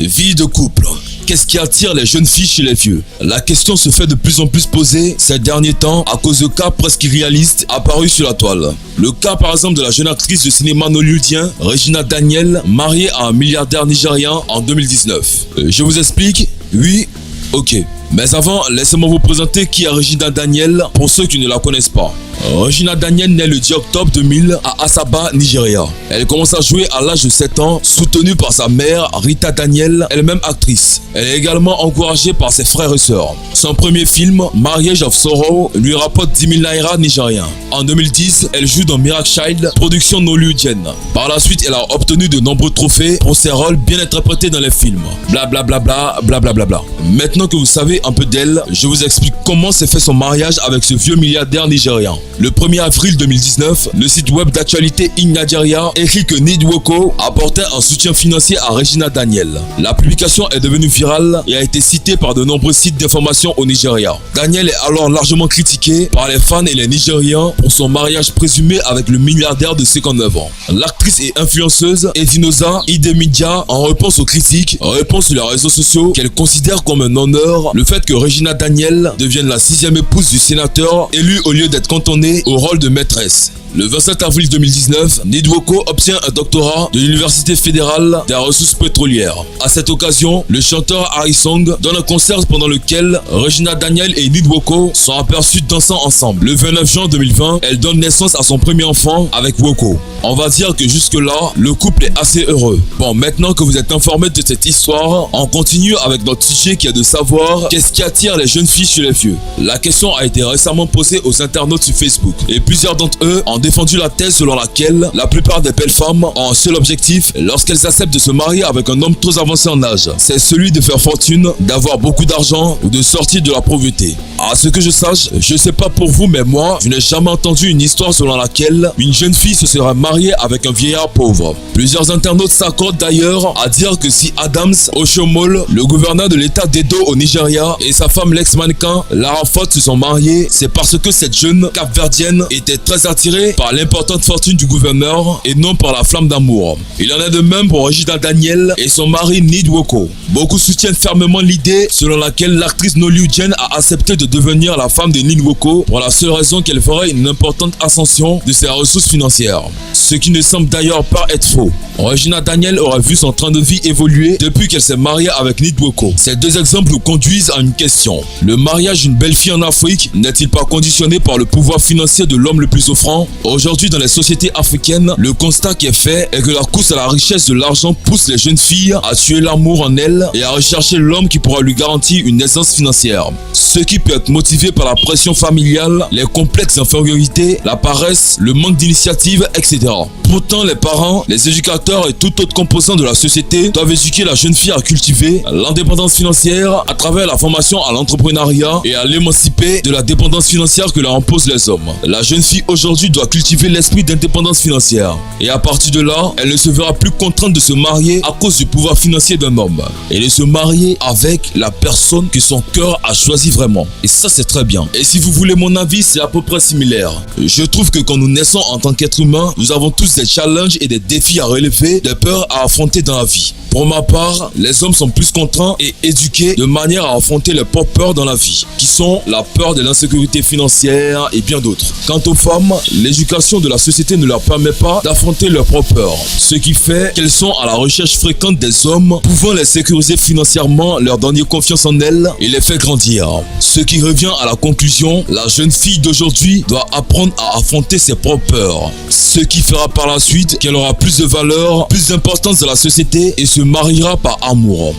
Vie de couple. Qu'est-ce qui attire les jeunes filles chez les vieux? La question se fait de plus en plus poser ces derniers temps à cause de cas presque irréalistes apparus sur la toile. Le cas par exemple de la jeune actrice de cinéma hollywoodien Regina Daniels, mariée à un milliardaire nigérian en 2019. Je vous explique? Oui? Ok. Mais avant, laissez-moi vous présenter qui est Regina Daniels pour ceux qui ne la connaissent pas. Regina Daniels naît le 10 octobre 2000 à Asaba, Nigeria. Elle commence à jouer à l'âge de 7 ans, soutenue par sa mère Rita Daniels, elle-même actrice. Elle est également encouragée par ses frères et sœurs. Son premier film, Marriage of Sorrow, lui rapporte 10 000 naira nigériens. En 2010, elle joue dans Miracle Child, production hollywoodienne. Par la suite, elle a obtenu de nombreux trophées pour ses rôles bien interprétés dans les films. Blablabla, blablabla. Maintenant que vous savez un peu d'elle, je vous explique comment s'est fait son mariage avec ce vieux milliardaire nigérian. Le 1er avril 2019, le site web d'actualité In Nigeria écrit que Ndwoko apportait un soutien financier à Regina Daniels. La publication est devenue virale et a été citée par de nombreux sites d'information au Nigeria. Daniel est alors largement critiquée par les fans et les Nigérians pour son mariage présumé avec le milliardaire de 59 ans. L'actrice et influenceuse Edinoza Idemidia, en réponse aux critiques, répond sur les réseaux sociaux qu'elle considère comme un honneur le fait que Regina Daniels devienne la 6e épouse du sénateur élu au lieu d'être cantonnée au rôle de maîtresse. Le 27 avril 2019, Ndwoko obtient un doctorat de l'Université fédérale des ressources pétrolières. À cette occasion, le chanteur Harry Song donne un concert pendant lequel Regina Daniels et Ndwoko sont aperçus dansant ensemble. Le 29 juin 2020, elle donne naissance à son premier enfant avec Woko. On va dire que jusque-là, le couple est assez heureux. Bon, maintenant que vous êtes informés de cette histoire, on continue avec notre sujet qui est de savoir qu'est-ce qui attire les jeunes filles chez les vieux. La question a été récemment posée aux internautes sur Facebook et plusieurs d'entre eux ont défendu la thèse selon laquelle la plupart des belles femmes ont un seul objectif lorsqu'elles acceptent de se marier avec un homme trop avancé en âge. C'est celui de faire fortune, d'avoir beaucoup d'argent ou de sortir de la pauvreté. À ce que je sache, je sais pas pour vous, mais moi, je n'ai jamais entendu une histoire selon laquelle une jeune fille se serait mariée avec un vieillard pauvre. Plusieurs internautes s'accordent d'ailleurs à dire que si Adams Oshomole, le gouverneur de l'état d'Edo au Nigeria, et sa femme l'ex-mannequin Lara Ford se sont mariés, c'est parce que cette jeune capverdienne était très attirée par l'importante fortune du gouverneur et non par la flamme d'amour. Il en est de même pour Regina Daniels et son mari Ndwoko. Beaucoup soutiennent fermement l'idée selon laquelle l'actrice hollywoodienne a accepté de devenir la femme de Ndwoko pour la seule raison qu'elle ferait une importante ascension de ses ressources financières. Ce qui ne semble d'ailleurs pas être faux. Regina Daniels aurait vu son train de vie évoluer depuis qu'elle s'est mariée avec Ndwoko. Ces deux exemples nous conduisent à une question. Le mariage d'une belle fille en Afrique n'est-il pas conditionné par le pouvoir financier de l'homme le plus offrant? Aujourd'hui, dans les sociétés africaines, le constat qui est fait est que la course à la richesse de l'argent pousse les jeunes filles à tuer l'amour en elles et à rechercher l'homme qui pourra lui garantir une aisance financière. Ce qui peut être motivé par la pression familiale, les complexes d'infériorité, la paresse, le manque d'initiative, etc. Pourtant, les parents, les éducateurs et tout autre composant de la société doivent éduquer la jeune fille à cultiver l'indépendance financière à travers la formation à l'entrepreneuriat et à l'émanciper de la dépendance financière que leur imposent les hommes. La jeune fille aujourd'hui doit cultiver l'esprit d'indépendance financière. Et à partir de là, elle ne se verra plus contrainte de se marier à cause du pouvoir financier d'un homme. Et de se marier avec la personne que son cœur a choisi vraiment. Et ça, c'est très bien. Et si vous voulez mon avis, c'est à peu près similaire. Je trouve que quand nous naissons en tant qu'être humain, nous avons tous des challenges et des défis à relever, des peurs à affronter dans la vie. Pour ma part, les hommes sont plus contraints et éduqués de manière à affronter les propres peurs dans la vie, qui sont la peur de l'insécurité financière et bien d'autres. Quant aux femmes, l'éducation de la société ne leur permet pas d'affronter leurs propres peurs, ce qui fait qu'elles sont à la recherche fréquente des hommes pouvant les sécuriser financièrement, leur donner confiance en elles et les faire grandir. Ce qui revient à la conclusion, la jeune fille d'aujourd'hui doit apprendre à affronter ses propres peurs, ce qui fera par la suite qu'elle aura plus de valeur, plus d'importance dans la société et se mariera par amour.